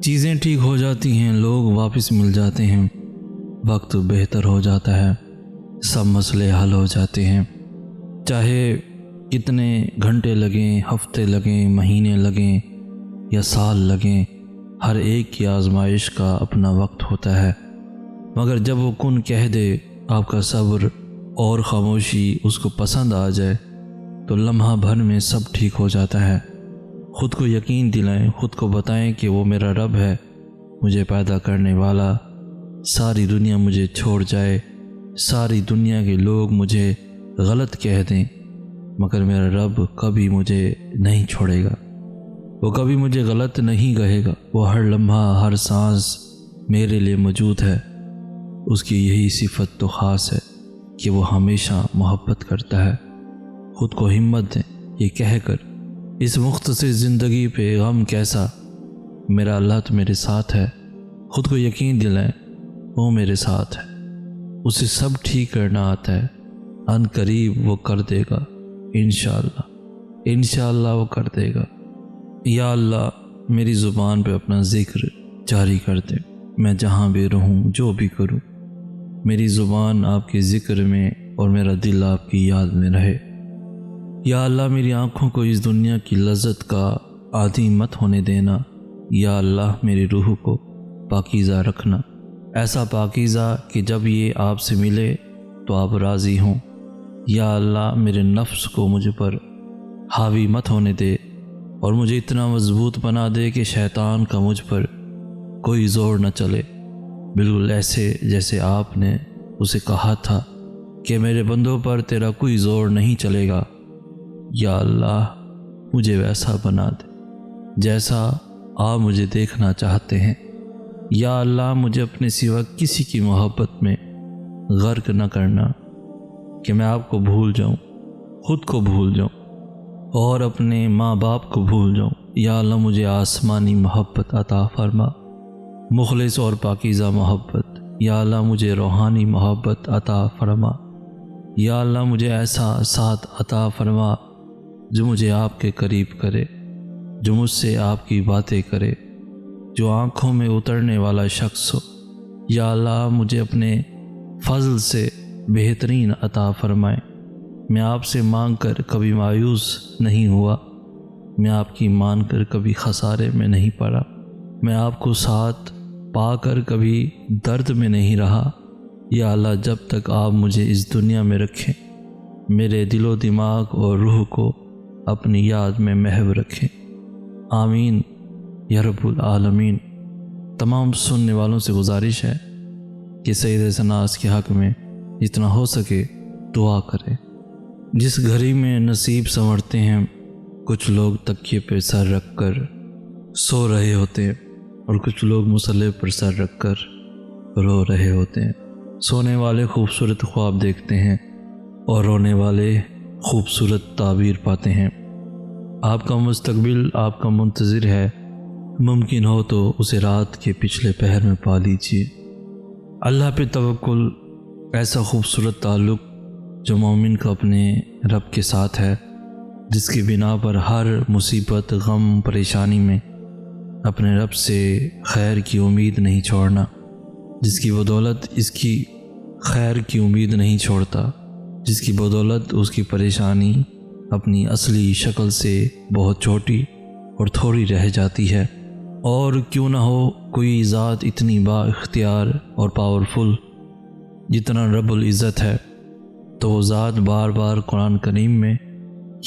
چیزیں ٹھیک ہو جاتی ہیں، لوگ واپس مل جاتے ہیں، وقت بہتر ہو جاتا ہے، سب مسئلے حل ہو جاتے ہیں۔ چاہے کتنے گھنٹے لگیں، ہفتے لگیں، مہینے لگیں یا سال لگیں، ہر ایک کی آزمائش کا اپنا وقت ہوتا ہے، مگر جب وہ کن کہہ دے، آپ کا صبر اور خاموشی اس کو پسند آ جائے تو لمحہ بھر میں سب ٹھیک ہو جاتا ہے۔ خود کو یقین دلائیں، خود کو بتائیں کہ وہ میرا رب ہے، مجھے پیدا کرنے والا۔ ساری دنیا مجھے چھوڑ جائے، ساری دنیا کے لوگ مجھے غلط کہہ دیں، مگر میرا رب کبھی مجھے نہیں چھوڑے گا، وہ کبھی مجھے غلط نہیں کہے گا۔ وہ ہر لمحہ، ہر سانس میرے لیے موجود ہے۔ اس کی یہی صفت تو خاص ہے کہ وہ ہمیشہ محبت کرتا ہے۔ خود کو ہمت دیں یہ کہہ کر، اس مختصر زندگی پہ غم کیسا، میرا اللہ تو میرے ساتھ ہے۔ خود کو یقین دلائیں، وہ میرے ساتھ ہے، اسے سب ٹھیک کرنا آتا ہے، ان قریب وہ کر دے گا، انشاءاللہ وہ کر دے گا۔ یا اللہ میری زبان پہ اپنا ذکر جاری کر دے، میں جہاں بھی رہوں، جو بھی کروں، میری زبان آپ کے ذکر میں اور میرا دل آپ کی یاد میں رہے۔ یا اللہ میری آنکھوں کو اس دنیا کی لذت کا عادی مت ہونے دینا۔ یا اللہ میری روح کو پاکیزہ رکھنا، ایسا پاکیزہ کہ جب یہ آپ سے ملے تو آپ راضی ہوں۔ یا اللہ میرے نفس کو مجھ پر حاوی مت ہونے دے اور مجھے اتنا مضبوط بنا دے کہ شیطان کا مجھ پر کوئی زور نہ چلے، بالکل ایسے جیسے آپ نے اسے کہا تھا کہ میرے بندوں پر تیرا کوئی زور نہیں چلے گا۔ یا اللہ مجھے ویسا بنا دے جیسا آپ مجھے دیکھنا چاہتے ہیں۔ یا اللہ مجھے اپنے سوا کسی کی محبت میں غرق نہ کرنا کہ میں آپ کو بھول جاؤں، خود کو بھول جاؤں اور اپنے ماں باپ کو بھول جاؤں۔ یا اللہ مجھے آسمانی محبت عطا فرما، مخلص اور پاکیزہ محبت۔ یا اللہ مجھے روحانی محبت عطا فرما۔ یا اللہ مجھے ایسا ساتھ عطا فرما جو مجھے آپ کے قریب کرے، جو مجھ سے آپ کی باتیں کرے، جو آنکھوں میں اترنے والا شخص ہو۔ یا اللہ مجھے اپنے فضل سے بہترین عطا فرمائے، میں آپ سے مانگ کر کبھی مایوس نہیں ہوا، میں آپ کی مان کر کبھی خسارے میں نہیں پڑا، میں آپ کو ساتھ پا کر کبھی درد میں نہیں رہا۔ یا اللہ جب تک آپ مجھے اس دنیا میں رکھیں، میرے دل و دماغ اور روح کو اپنی یاد میں محو رکھیں۔ آمین یا رب العالمین۔ تمام سننے والوں سے گزارش ہے کہ سید سناس کے حق میں جتنا ہو سکے دعا کریں۔ جس گھڑی میں نصیب سنورتے ہیں، کچھ لوگ تکیے پہ سر رکھ کر سو رہے ہوتے ہیں اور کچھ لوگ مصلی پر سر رکھ کر رو رہے ہوتے ہیں۔ سونے والے خوبصورت خواب دیکھتے ہیں اور رونے والے خوبصورت تعبیر پاتے ہیں۔ آپ کا مستقبل آپ کا منتظر ہے، ممکن ہو تو اسے رات کے پچھلے پہر میں پا لیجیے۔ اللہ پہ توکل ایسا خوبصورت تعلق جو مومن کا اپنے رب کے ساتھ ہے، جس کی بنا پر ہر مصیبت، غم، پریشانی میں اپنے رب سے خیر کی امید نہیں چھوڑنا، جس کی بدولت اس کی خیر کی امید نہیں چھوڑتا، جس کی بدولت اس کی پریشانی اپنی اصلی شکل سے بہت چھوٹی اور تھوڑی رہ جاتی ہے۔ اور کیوں نہ ہو کوئی ذات اتنی با اختیار اور پاورفل جتنا رب العزت ہے، تو وہ ذات بار بار قرآن کریم میں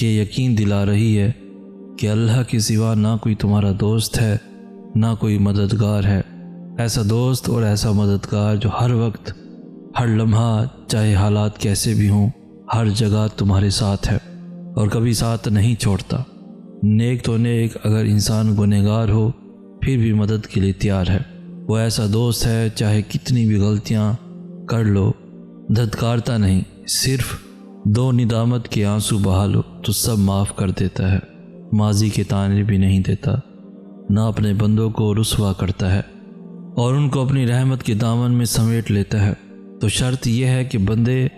یہ یقین دلا رہی ہے کہ اللہ کے سوا نہ کوئی تمہارا دوست ہے، نہ کوئی مددگار ہے، ایسا دوست اور ایسا مددگار جو ہر وقت، ہر لمحہ، چاہے حالات کیسے بھی ہوں، ہر جگہ تمہارے ساتھ ہے اور کبھی ساتھ نہیں چھوڑتا۔ نیک تو نیک، اگر انسان گنہگار ہو پھر بھی مدد کے لیے تیار ہے۔ وہ ایسا دوست ہے چاہے کتنی بھی غلطیاں کر لو، دھتکارتا نہیں، صرف دو ندامت کے آنسو بہا لو تو سب معاف کر دیتا ہے، ماضی کے تانے بھی نہیں دیتا، نہ اپنے بندوں کو رسوا کرتا ہے اور ان کو اپنی رحمت کے دامن میں سمیٹ لیتا ہے۔ تو شرط یہ ہے کہ بندے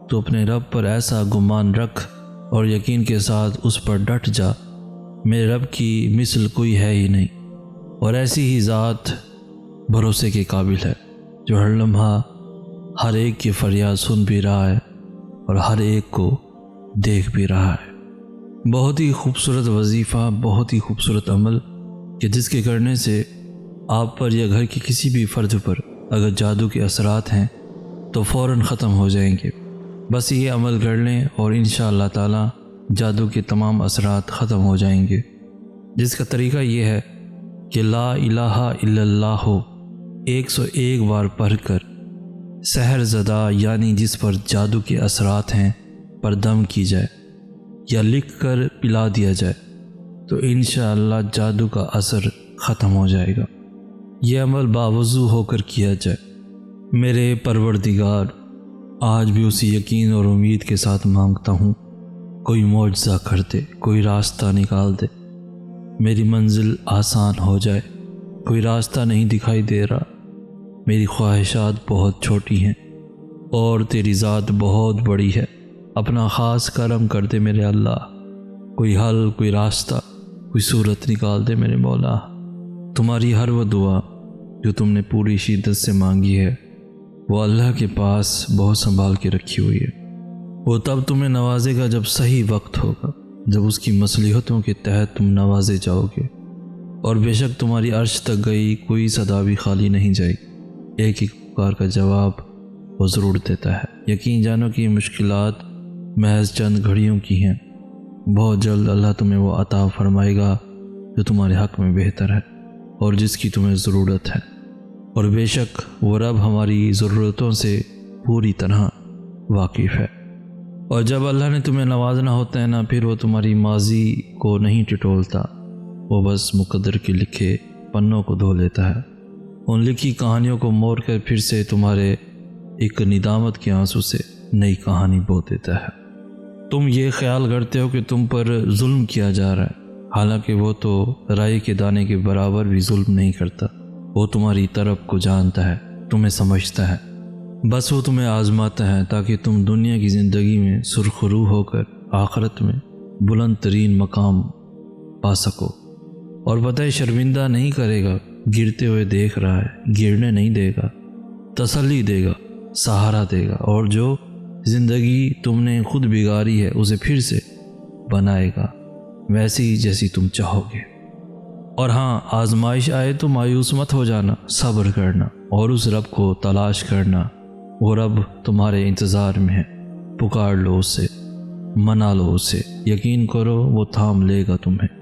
تو اپنے رب پر ایسا گمان رکھ اور یقین کے ساتھ اس پر ڈٹ جا، میرے رب کی مثل کوئی ہے ہی نہیں، اور ایسی ہی ذات بھروسے کے قابل ہے جو ہر لمحہ ہر ایک کی فریاد سن بھی رہا ہے اور ہر ایک کو دیکھ بھی رہا ہے۔ بہت ہی خوبصورت وظیفہ، بہت ہی خوبصورت عمل کہ جس کے کرنے سے آپ پر یا گھر کے کسی بھی فرد پر اگر جادو کے اثرات ہیں تو فوراً ختم ہو جائیں گے۔ بس یہ عمل کر لیں اور انشاءاللہ تعالی جادو کے تمام اثرات ختم ہو جائیں گے، جس کا طریقہ یہ ہے کہ لا الہ الا اللہ 101 بار پڑھ کر سحر زدہ یعنی جس پر جادو کے اثرات ہیں پر دم کی جائے یا لکھ کر پلا دیا جائے تو انشاءاللہ جادو کا اثر ختم ہو جائے گا۔ یہ عمل باوضو ہو کر کیا جائے۔ میرے پروردگار، آج بھی اسی یقین اور امید کے ساتھ مانگتا ہوں کوئی معجزہ کر دے، کوئی راستہ نکال دے، میری منزل آسان ہو جائے۔ کوئی راستہ نہیں دکھائی دے رہا، میری خواہشات بہت چھوٹی ہیں اور تیری ذات بہت بڑی ہے۔ اپنا خاص کرم کر دے میرے اللہ، کوئی حل، کوئی راستہ، کوئی صورت نکال دے میرے مولا۔ تمہاری ہر وہ دعا جو تم نے پوری شدت سے مانگی ہے وہ اللہ کے پاس بہت سنبھال کے رکھی ہوئی ہے۔ وہ تب تمہیں نوازے گا جب صحیح وقت ہوگا، جب اس کی مصلحتوں کے تحت تم نوازے جاؤ گے، اور بے شک تمہاری عرش تک گئی کوئی صدا بھی خالی نہیں جائے گی۔ ایک ایک پکار کا جواب وہ ضرور دیتا ہے۔ یقین جانو کہ یہ مشکلات محض چند گھڑیوں کی ہیں، بہت جلد اللہ تمہیں وہ عطا فرمائے گا جو تمہارے حق میں بہتر ہے اور جس کی تمہیں ضرورت ہے، اور بے شک وہ رب ہماری ضرورتوں سے پوری طرح واقف ہے۔ اور جب اللہ نے تمہیں نوازنا ہوتا ہے نا، پھر وہ تمہاری ماضی کو نہیں ٹٹولتا، وہ بس مقدر کے لکھے پنوں کو دھو لیتا ہے، ان لکھی کہانیوں کو موڑ کر پھر سے تمہارے ایک ندامت کے آنسو سے نئی کہانی بو دیتا ہے۔ تم یہ خیال کرتے ہو کہ تم پر ظلم کیا جا رہا ہے، حالانکہ وہ تو رائی کے دانے کے برابر بھی ظلم نہیں کرتا۔ وہ تمہاری طرف کو جانتا ہے، تمہیں سمجھتا ہے، بس وہ تمہیں آزماتا ہے تاکہ تم دنیا کی زندگی میں سرخرو ہو کر آخرت میں بلند ترین مقام پا سکو۔ اور پتہ ہے شرمندہ نہیں کرے گا، گرتے ہوئے دیکھ رہا ہے، گرنے نہیں دے گا، تسلی دے گا، سہارا دے گا، اور جو زندگی تم نے خود بگاڑی ہے اسے پھر سے بنائے گا ویسی جیسی تم چاہو گے۔ اور ہاں، آزمائش آئے تو مایوس مت ہو جانا، صبر کرنا اور اس رب کو تلاش کرنا۔ وہ رب تمہارے انتظار میں ہے، پکار لو اسے، منا لو اسے، یقین کرو وہ تھام لے گا تمہیں۔